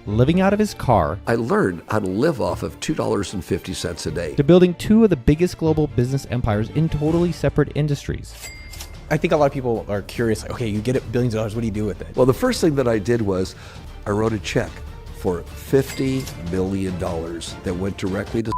living out of his car, I learned how to live off of $2.50 a day. to building two of the biggest global business empires in totally separate industries. I think a lot of people are curious, like, okay, you get it billions of dollars, what do you do with it? Well, the first thing that I did was I wrote a check for $50 million that went directly to.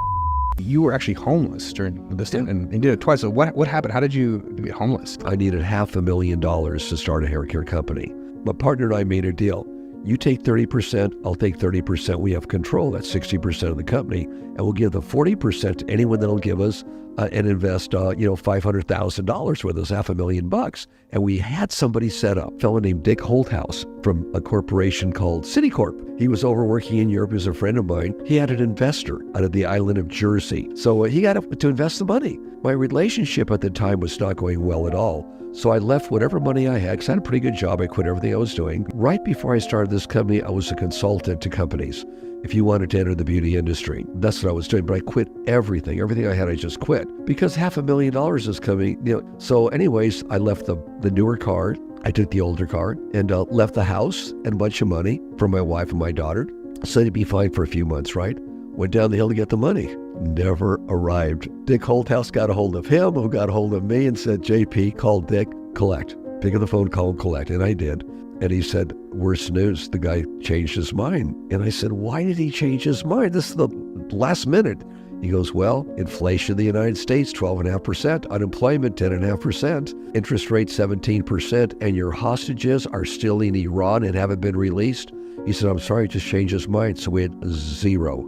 You were actually homeless during this time, and you did it twice. So what happened? How did you get homeless? I needed $500,000 to start a hair care company. My partner and I made a deal. You take 30%, I'll take 30%. We have control. That's 60% of the company. And we'll give the 40% to anyone that'll give us and invest, $500,000 with us, $500,000. And we had somebody set up, a fellow named Dick Holthouse from a corporation called Citicorp. He was over working in Europe as a friend of mine. He had an investor out of the island of Jersey. So he got to invest the money. My relationship at the time was not going well at all. So I left whatever money I had, because I had a pretty good job. I quit everything I was doing. Right before I started this company, I was a consultant to companies. If you wanted to enter the beauty industry, that's what I was doing. But I quit everything. Everything I had, I just quit. Because $500,000 is coming. So anyways, I left the newer car. I took the older car and left the house and a bunch of money for my wife and my daughter. Said it'd be fine for a few months, right? Went down the hill to get the money. Never arrived. Dick Holthouse got a hold of him, who got a hold of me and said, JP, call Dick, collect. Pick up the phone, call him, collect. And I did. And he said, worst news, the guy changed his mind. And I said, why did he change his mind? This is the last minute. He goes, well, inflation in the United States, 12.5%, unemployment, 10.5%, interest rate, 17%, and your hostages are still in Iran and haven't been released. He said, I'm sorry, just changed his mind. So we had zero.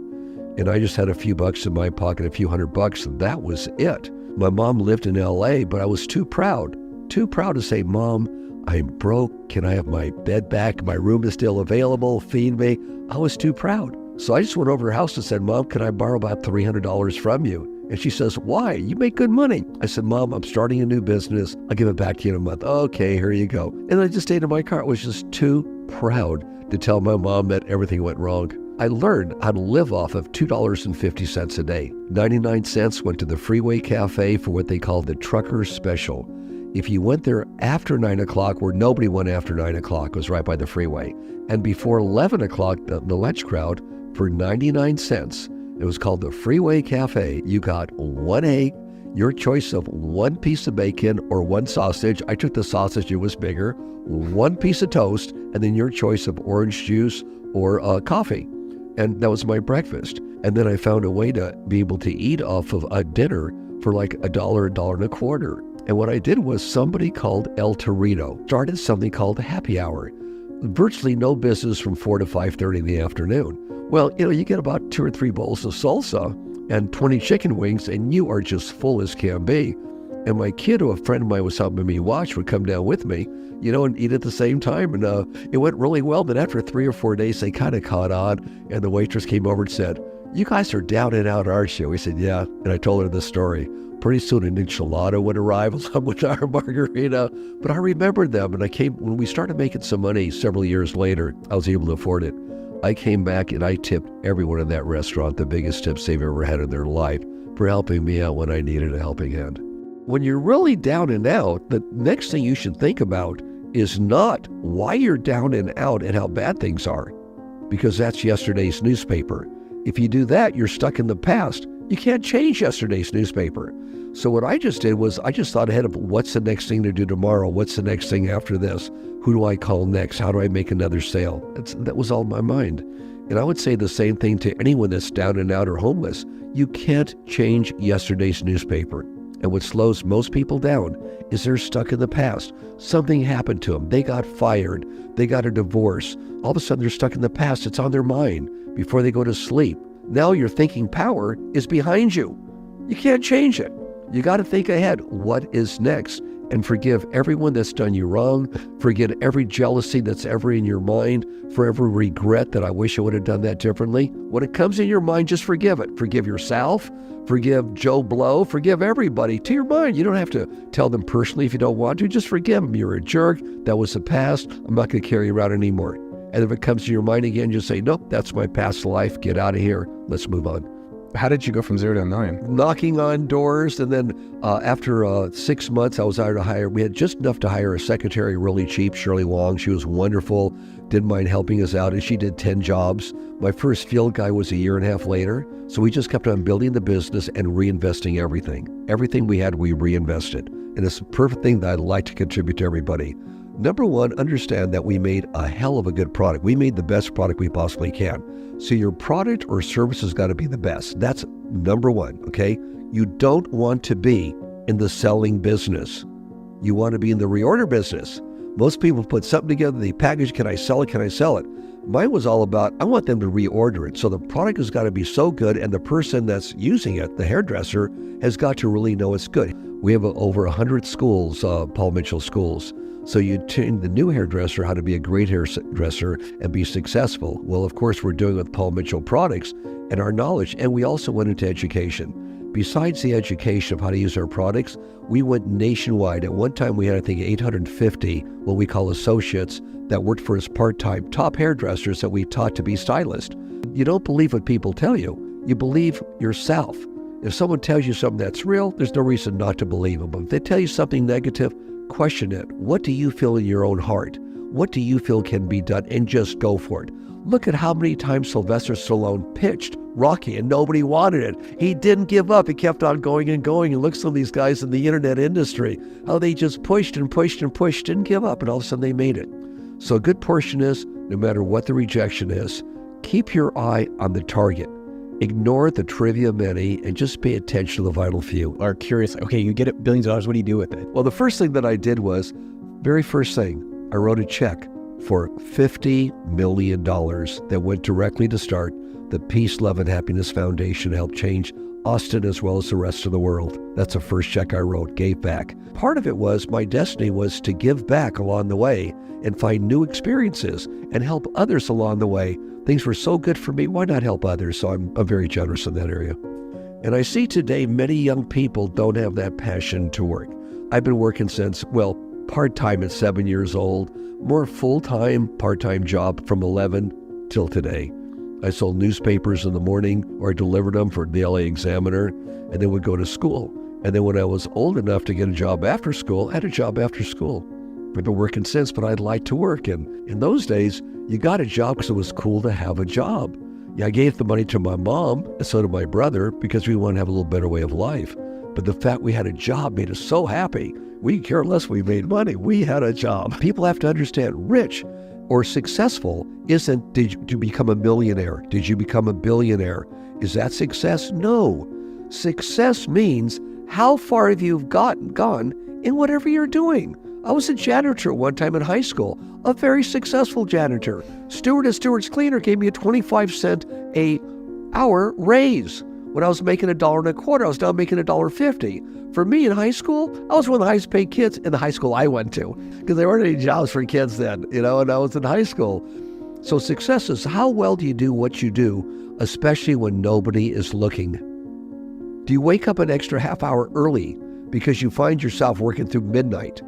And I just had a few bucks in my pocket, a few $100, and that was it. My mom lived in LA, but I was too proud to say, Mom, I'm broke. Can I have my bed back? My room is still available. Feed me. I was too proud. So I just went over to her house and said, Mom, can I borrow about $300 from you? And she says, why? You make good money. I said, Mom, I'm starting a new business. I'll give it back to you in a month. Okay, here you go. And I just stayed in my car. I was just too proud to tell my mom that everything went wrong. I learned how to live off of $2.50 a day. 99 cents went to the Freeway Cafe for what they call the Trucker Special. If you went there after 9 o'clock, where nobody went after 9 o'clock, it was right by the freeway. And before 11 o'clock, the lunch crowd, for 99 cents, it was called the Freeway Cafe. You got one egg, your choice of one piece of bacon or one sausage. I took the sausage, it was bigger, one piece of toast, and then your choice of orange juice or coffee. And that was my breakfast. And then I found a way to be able to eat off of a dinner for like $1, $1.25. And what I did was somebody called El Torito started something called Happy Hour. Virtually no business from 4 to 5:30 in the afternoon. Well, you get about 2 or 3 bowls of salsa and 20 chicken wings, and you are just full as can be. And my kid, who a friend of mine was helping me watch, would come down with me, and eat at the same time. And it went really well. But after 3 or 4 days, they kind of caught on. And the waitress came over and said, you guys are down and out, aren't you? We said, yeah. And I told her the story. Pretty soon an enchilada would arrive along with our margarita. But I remembered them. And when we started making some money several years later, I was able to afford it. I came back and I tipped everyone in that restaurant the biggest tips they've ever had in their life for helping me out when I needed a helping hand. When you're really down and out, the next thing you should think about is not why you're down and out and how bad things are, because that's yesterday's newspaper. If you do that, you're stuck in the past. You can't change yesterday's newspaper. So what I just did was I just thought ahead of what's the next thing to do tomorrow? What's the next thing after this? Who do I call next? How do I make another sale? That was all in my mind. And I would say the same thing to anyone that's down and out or homeless. You can't change yesterday's newspaper. And what slows most people down is they're stuck in the past. Something happened to them. They got fired. They got a divorce. All of a sudden they're stuck in the past. It's on their mind before they go to sleep. Now your thinking power is behind you. You can't change it. You got to think ahead. What is next? And forgive everyone that's done you wrong. Forget every jealousy that's ever in your mind. For every regret that I wish I would have done that differently. When it comes in your mind, just forgive it. Forgive yourself. Forgive Joe Blow. Forgive everybody to your mind. You don't have to tell them personally if you don't want to. Just forgive them. You're a jerk. That was the past. I'm not going to carry you around anymore. And if it comes to your mind again, just say, nope, that's my past life. Get out of here. Let's move on. How did you go from 0 to 9? Knocking on doors. And then after 6 months, I was hired to hire. We had just enough to hire a secretary really cheap, Shirley Wong. She was wonderful. didn't mind helping us out, and she did 10 jobs. My first field guy was a year and a half later. So we just kept on building the business and reinvesting everything. Everything we had, we reinvested. And it's a perfect thing that I'd like to contribute to everybody. Number one, understand that we made a hell of a good product. We made the best product we possibly can. So your product or service has got to be the best. That's number one, okay? You don't want to be in the selling business. You want to be in the reorder business. Most people put something together, they package, can I sell it, can I sell it? Mine was all about, I want them to reorder it. So the product has got to be so good, and the person that's using it, the hairdresser, has got to really know it's good. We have over 100 schools, Paul Mitchell schools. So you train the new hairdresser how to be a great hairdresser and be successful. Well, of course, we're doing it with Paul Mitchell products and our knowledge. And we also went into education. Besides the education of how to use our products, we went nationwide. At one time, we had, I think, 850 what we call associates that worked for us part-time, top hairdressers that we taught to be stylists. You don't believe what people tell you. You believe yourself. If someone tells you something that's real, there's no reason not to believe them. But if they tell you something negative, question it. What do you feel in your own heart? What do you feel can be done? And just go for it. Look at how many times Sylvester Stallone pitched Rocky and nobody wanted it. He didn't give up. He kept on going and going. And look at some of these guys in the internet industry, how they just pushed and pushed and pushed, didn't give up, and all of a sudden they made it. So a good portion is, no matter what the rejection is, keep your eye on the target. Ignore the trivia many and just pay attention to the vital few. Are curious, okay, you get it billions of dollars, what do you do with it? Well, the first thing that I did was, very first thing, I wrote a check for $50 million that went directly to start the Peace, Love, and Happiness Foundation to help change Austin as well as the rest of the world. That's the first check I wrote, gave back. Part of it was my destiny was to give back along the way and find new experiences and help others along the way. Things were so good for me, why not help others? So I'm very generous in that area. And I see today many young people don't have that passion to work. I've been working since, well, part-time at 7 years old, more full-time, part-time job from 11 till today. I sold newspapers in the morning or delivered them for the LA Examiner, and then would go to school. And then when I was old enough to get a job after school, I had a job after school. I've been working since, but I'd like to work. And in those days, you got a job because it was cool to have a job. Yeah, I gave the money to my mom, and so did my brother, because we wanted to have a little better way of life. But the fact we had a job made us so happy. We care less we made money. We had a job. People have to understand rich or successful isn't did you become a millionaire? Did you become a billionaire? Is that success? No. Success means how far have you gone in whatever you're doing. I was a janitor one time in high school, a very successful janitor. Steward at Steward's Cleaner gave me a 25-cent an hour raise. When I was making $1.25, I was now making $1.50. For me in high school, I was one of the highest paid kids in the high school I went to, because there weren't any jobs for kids then, and I was in high school. So success is how well do you do what you do, especially when nobody is looking. Do you wake up an extra half hour early because you find yourself working through midnight?